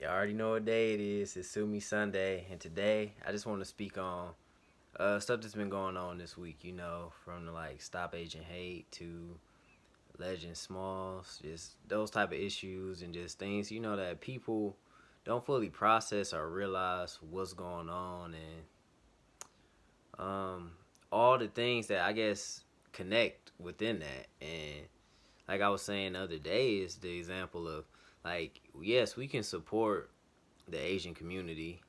You already know what day it is. It's Sue Me Sunday, and today I just want to speak on stuff that's been going on this week. From the Stop Agent Hate to Legend Smalls, just those type of issues and just things that people don't fully process or realize what's going on, and all the things that I guess connect within that. And like I was saying the other day, is the example of, yes, we can support the Asian community,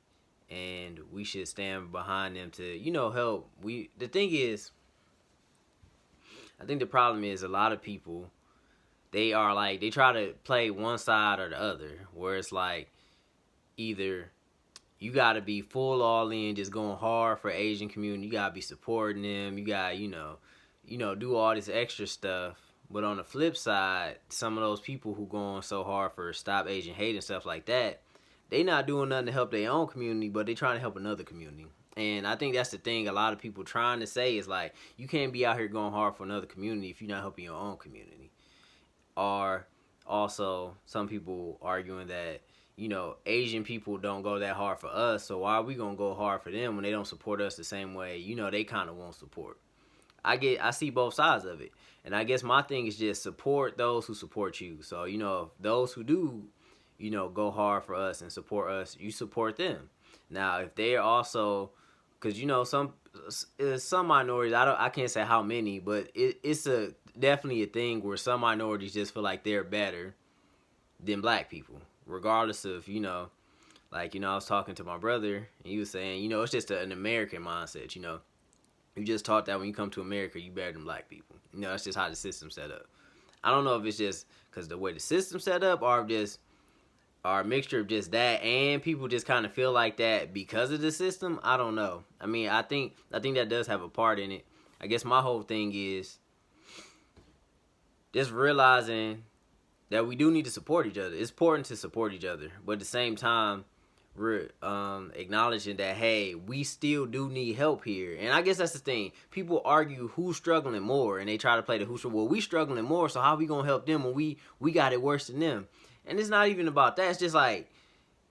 and we should stand behind them to help. The thing is, I think the problem is a lot of people, they try to play one side or the other, where it's like either you got to be full all in, just going hard for Asian community. You got to be supporting them. You got do all this extra stuff. But on the flip side, some of those people who going so hard for Stop Asian Hate and stuff like that, they not doing nothing to help their own community, but they trying to help another community. And I think that's the thing a lot of people trying to say is like, you can't be out here going hard for another community if you're not helping your own community. Or also some people arguing that, Asian people don't go that hard for us, so why are we gonna go hard for them when they don't support us the same way, they kind of want support. I see both sides of it. And I guess my thing is just support those who support you. So, those who do, go hard for us and support us, you support them. Now, if they're also, because some minorities, I can't say how many, but it's definitely a thing where some minorities just feel like they're better than black people, regardless of, I was talking to my brother, and he was saying, it's just an American mindset. You just taught that when you come to America, you better than black people. That's just how the system's set up. I don't know if it's just because the way the system's set up, or a mixture of just that, and people just kind of feel like that because of the system. I don't know. I mean, I think that does have a part in it. I guess my whole thing is just realizing that we do need to support each other. It's important to support each other, but at the same time, we're acknowledging that, hey, we still do need help here. And I guess that's the thing. People argue who's struggling more, and they try to play the who's, well, we struggling more, so how we gonna help them when we got it worse than them? And it's not even about that. It's just like,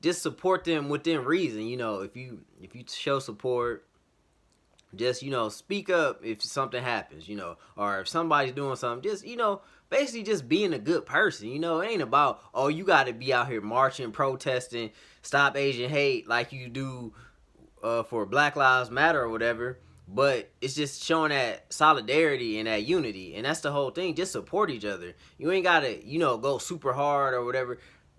just support them within reason. If you show support, just speak up if something happens, or if somebody's doing something, just basically just being a good person. It ain't about, oh, you got to be out here marching, protesting, Stop Asian Hate like you do for Black Lives Matter or whatever. But it's just showing that solidarity and that unity, and that's the whole thing. Just support each other. You ain't gotta go super hard or whatever.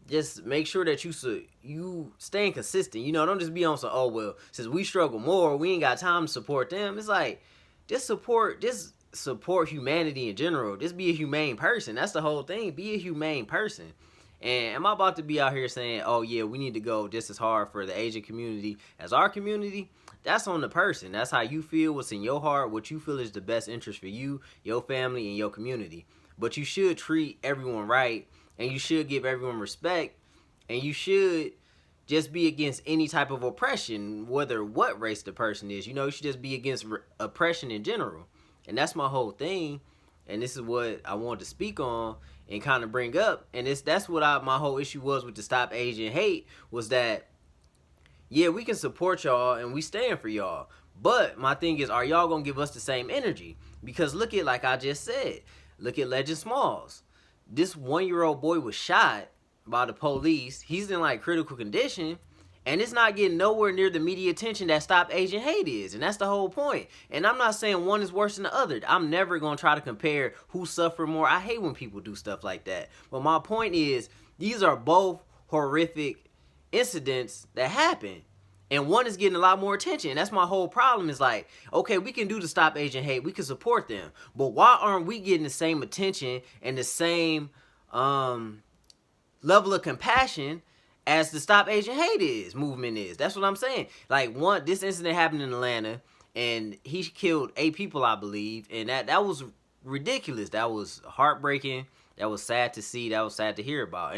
Just make sure that you staying consistent. Don't just be on some, oh, well, since we struggle more, we ain't got time to support them. It's like, just support humanity in general. Just be a humane person. That's the whole thing. Be a humane person. And am I about to be out here saying, oh yeah, we need to go just as hard for the Asian community as our community? That's on the person. That's how you feel, what's in your heart, what you feel is the best interest for you, your family, and your community. But you should treat everyone right, and you should give everyone respect, and you should just be against any type of oppression, whether what race the person is. You should just be against oppression in general. And that's my whole thing. And this is what I wanted to speak on and kind of bring up. And that's what my whole issue was with the Stop Asian Hate, was that, yeah, we can support y'all and we stand for y'all. But my thing is, are y'all going to give us the same energy? Because look at, like I just said, look at Legend Smalls. This 1-year-old boy was shot by the police. He's in critical condition. And it's not getting nowhere near the media attention that Stop Asian Hate is. And that's the whole point. And I'm not saying one is worse than the other. I'm never going to try to compare who suffered more. I hate when people do stuff like that. But my point is, these are both horrific incidents that happen. And one is getting a lot more attention. And that's my whole problem, is like, okay, we can do the Stop Asian Hate. We can support them. But why aren't we getting the same attention and the same level of compassion as the Stop Asian Hate movement is? That's what I'm saying. This incident happened in Atlanta, and he killed 8 people, I believe, and that was ridiculous. That was heartbreaking. That was sad to see. That was sad to hear about.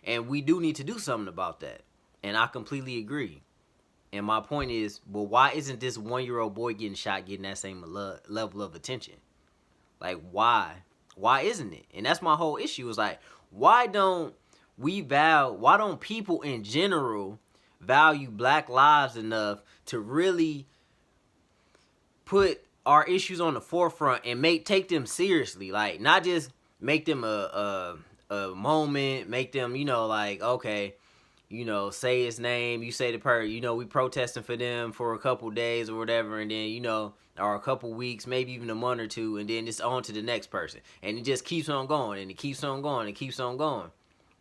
And we do need to do something about that. And I completely agree. And my point is, well, why isn't this 1-year-old boy getting shot getting that same level of attention? Why? Why isn't it? And that's my whole issue, is like, why don't why don't people in general value black lives enough to really put our issues on the forefront and take them seriously? Like, not just make them a moment, make them, like, okay, say his name, you say the person, we protesting for them for a couple days or whatever, and then, or a couple weeks, maybe even a month or two, and then it's on to the next person. And it just keeps on going, and it keeps on going, and keeps on going.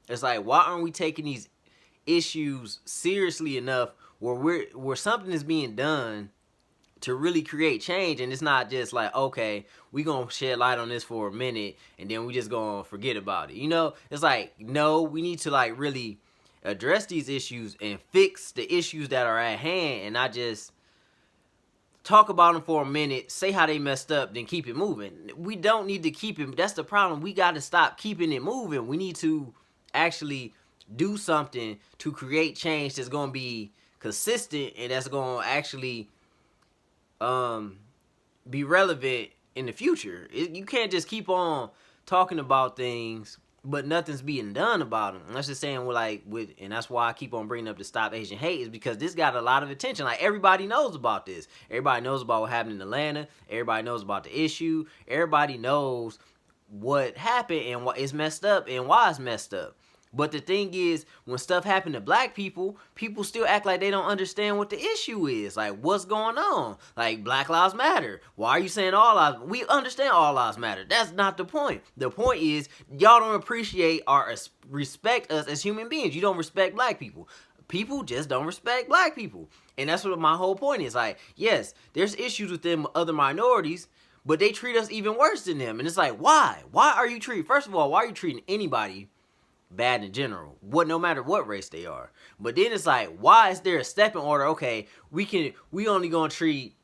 It's like, why aren't we taking these issues seriously enough where something is being done to really create change, and it's not just like, okay, we gonna shed light on this for a minute, and then we just gonna forget about it. It's like, no, we need to like really address these issues and fix the issues that are at hand, and not just talk about them for a minute, say how they messed up, then keep it moving. We don't need to keep it. That's the problem. We got to stop keeping it moving. We need to actually do something to create change that's going to be consistent, and that's going to actually be relevant in the future. You can't just keep on talking about things but nothing's being done about them. And that's just saying, and that's why I keep on bringing up the Stop Asian Hate, is because this got a lot of attention. Like, everybody knows about this. Everybody knows about what happened in Atlanta. Everybody knows about the issue. Everybody knows what happened and what is messed up and why it's messed up. But the thing is, when stuff happened to black people, people still act like they don't understand what the issue is. Like, what's going on? Like, Black Lives Matter. Why are you saying all lives? We understand all lives matter. That's not the point. The point is, y'all don't appreciate or respect us as human beings. You don't respect black people. People just don't respect black people. And that's what my whole point is. Like, yes, there's issues with them other minorities, but they treat us even worse than them. And it's like, why? Why are you treating, first of all, why are you treating anybody bad in general, no matter what race they are? But then it's like, why is there a step in order? Okay, we only gonna treat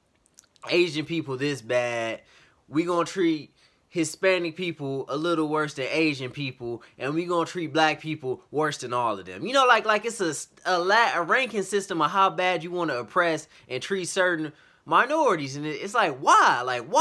Asian people this bad, we gonna treat Hispanic people a little worse than Asian people, and we gonna treat black people worse than all of them. Like it's a ranking system of how bad you want to oppress and treat certain minorities. And it's like, why? Like,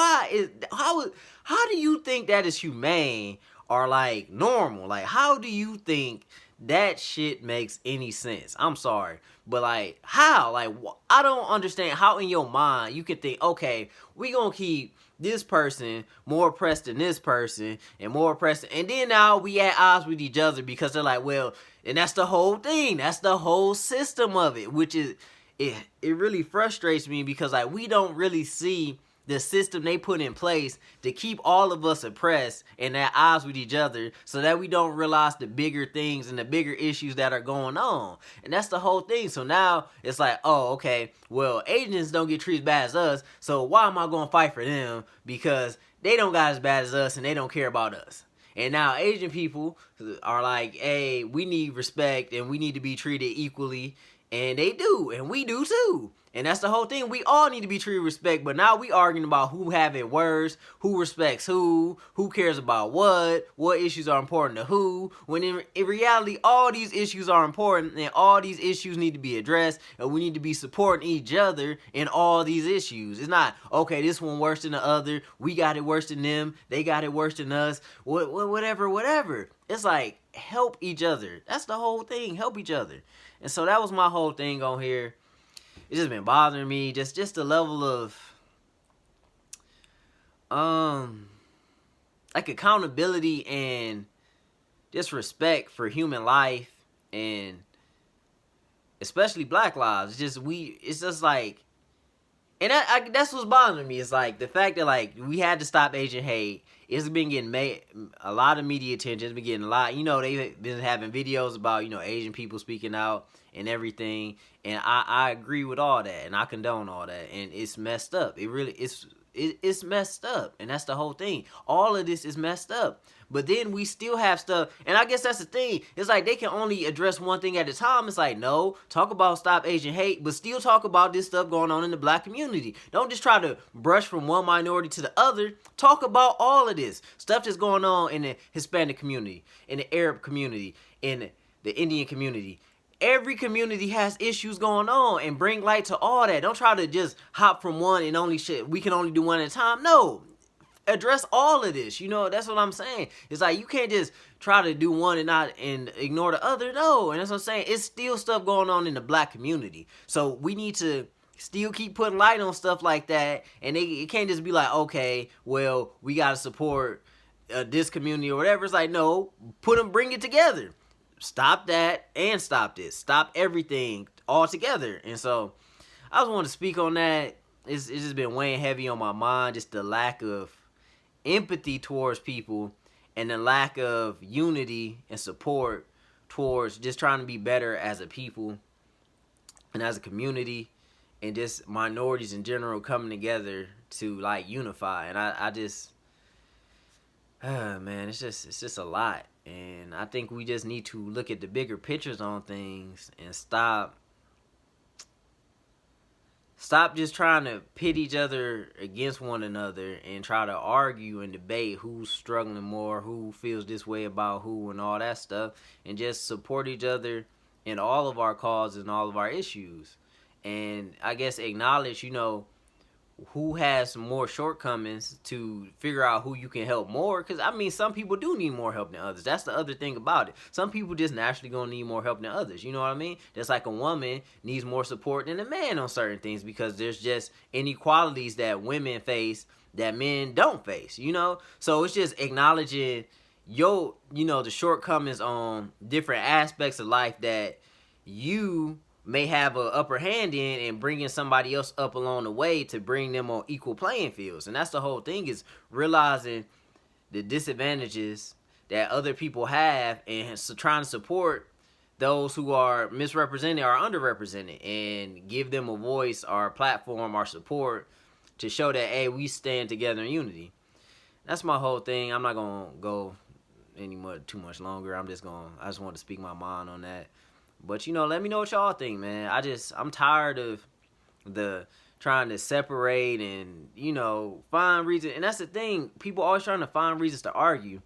how do you think that is humane or like normal? Like, how do you think that shit makes any sense? I'm sorry, but like, how? Like, I don't understand how in your mind you can think, okay, we gonna keep this person more oppressed than this person and more oppressed, and then now we at odds with each other because they're like, well, and that's the whole thing, that's the whole system of it, which is, it really frustrates me because like, we don't really see the system they put in place to keep all of us oppressed and at odds with each other, so that we don't realize the bigger things and the bigger issues that are going on. And that's the whole thing. So now it's like, oh, okay, well, Asians don't get treated as bad as us, so why am I going to fight for them? Because they don't got as bad as us and they don't care about us. And now Asian people are like, hey, we need respect and we need to be treated equally. And they do, and we do too. And that's the whole thing. We all need to be treated with respect, but now we arguing about who have it worse, who respects who cares about what issues are important to who, when in reality, all these issues are important, and all these issues need to be addressed, and we need to be supporting each other in all these issues. It's not, okay, this one worse than the other, we got it worse than them, they got it worse than us, whatever. It's like, help each other. That's the whole thing, help each other. And so that was my whole thing on here. It's just been bothering me. Just the level of like accountability and just respect for human life, and especially black lives. It's just like, and that's what's bothering me. It's like the fact that like we had to stop Asian hate. It's been getting a lot of media attention. It's been getting a lot. They've been having videos about, Asian people speaking out and everything. And I agree with all that. And I condone all that. And it's messed up. It really, it's messed up. And that's the whole thing. All of this is messed up. But then we still have stuff. And I guess that's the thing. It's like they can only address one thing at a time. It's like, no, talk about Stop Asian Hate, but still talk about this stuff going on in the black community. Don't just try to brush from one minority to the other. Talk about all of this stuff that's going on in the Hispanic community, in the Arab community, in the Indian community. Every community has issues going on, and bring light to all that. Don't try to just hop from one and we can only do one at a time. No. address all of this. You know, that's what I'm saying. It's like you can't just try to do one and ignore the other. No, and that's what I'm saying. It's still stuff going on in the black community. So we need to still keep putting light on stuff like that, and it can't just be like, okay, well, we gotta support this community or whatever. It's like, no, bring it together. Stop that and stop this. Stop everything all together. And so I just want to speak on that. It's just been weighing heavy on my mind, just the lack of empathy towards people and the lack of unity and support towards just trying to be better as a people and as a community, and just minorities in general coming together to like unify. And I just man, it's just a lot. And I think we just need to look at the bigger pictures on things and stop just trying to pit each other against one another and try to argue and debate who's struggling more, who feels this way about who, and all that stuff, and just support each other in all of our causes and all of our issues. And I guess acknowledge, you know, who has more shortcomings to figure out who you can help more. Because, I mean, some people do need more help than others. That's the other thing about it. Some people just naturally going to need more help than others. You know what I mean? Just like a woman needs more support than a man on certain things, because there's just inequalities that women face that men don't face, you know? So it's just acknowledging the shortcomings on different aspects of life that you may have an upper hand in, and bringing somebody else up along the way to bring them on equal playing fields. And that's the whole thing, is realizing the disadvantages that other people have, and so trying to support those who are misrepresented or underrepresented, and give them a voice, our platform, our support, to show that, hey, we stand together in unity. That's my whole thing. I'm not gonna go too much longer. I just want to speak my mind on that. But, let me know what y'all think, man. I'm tired of the trying to separate and, find reason. And that's the thing. People always trying to find reasons to argue.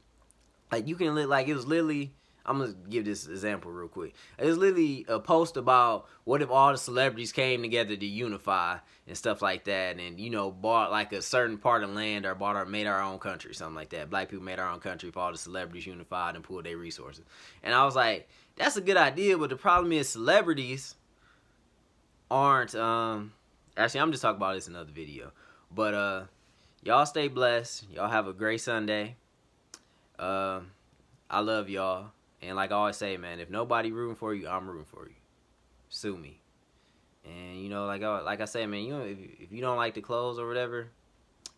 Like, you can, like, it was literally, I'm going to give this example real quick. It was literally a post about what if all the celebrities came together to unify and stuff like that, and, bought, like, a certain part of land, or made our own country, something like that. Black people made our own country if all the celebrities unified and pooled their resources. And I was like, that's a good idea, but the problem is celebrities aren't, actually, I'm just talking about this in another video. But, y'all stay blessed. Y'all have a great Sunday. I love y'all. And like I always say, man, if nobody rooting for you, I'm rooting for you. Sue me. And, like I say, man, if you don't like the clothes or whatever,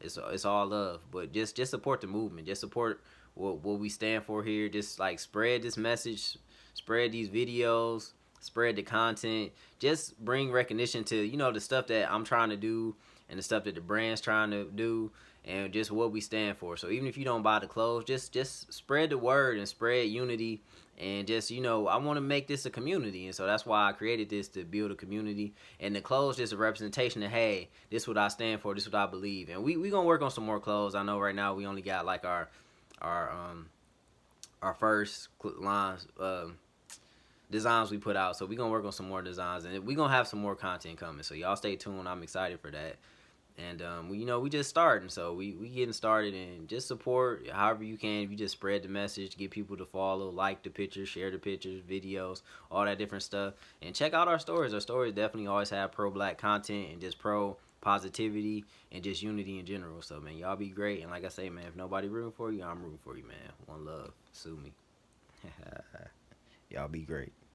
it's all love. But just support the movement. Just support what we stand for here. Just, like, spread this message. Spread these videos, spread the content, just bring recognition to, the stuff that I'm trying to do, and the stuff that the brand's trying to do, and just what we stand for. So even if you don't buy the clothes, just spread the word and spread unity, and just, I want to make this a community. And so that's why I created this, to build a community. And the clothes just a representation of, hey, this is what I stand for, this is what I believe. And we gonna work on some more clothes. I know right now we only got like our first lines, designs we put out. So we're gonna work on some more designs, and we're gonna have some more content coming. So y'all stay tuned. I'm excited for that. And we just starting, so we getting started. And just support however you can. If you just spread the message, get people to follow, like the pictures, share the pictures, videos, all that different stuff. And check out our stories. Our stories definitely always have pro-black content and just pro positivity and just unity in general. So, man, y'all be great. And like I say, man, if nobody rooting for you, I'm rooting for you, man. One love. Sue me. Y'all be great.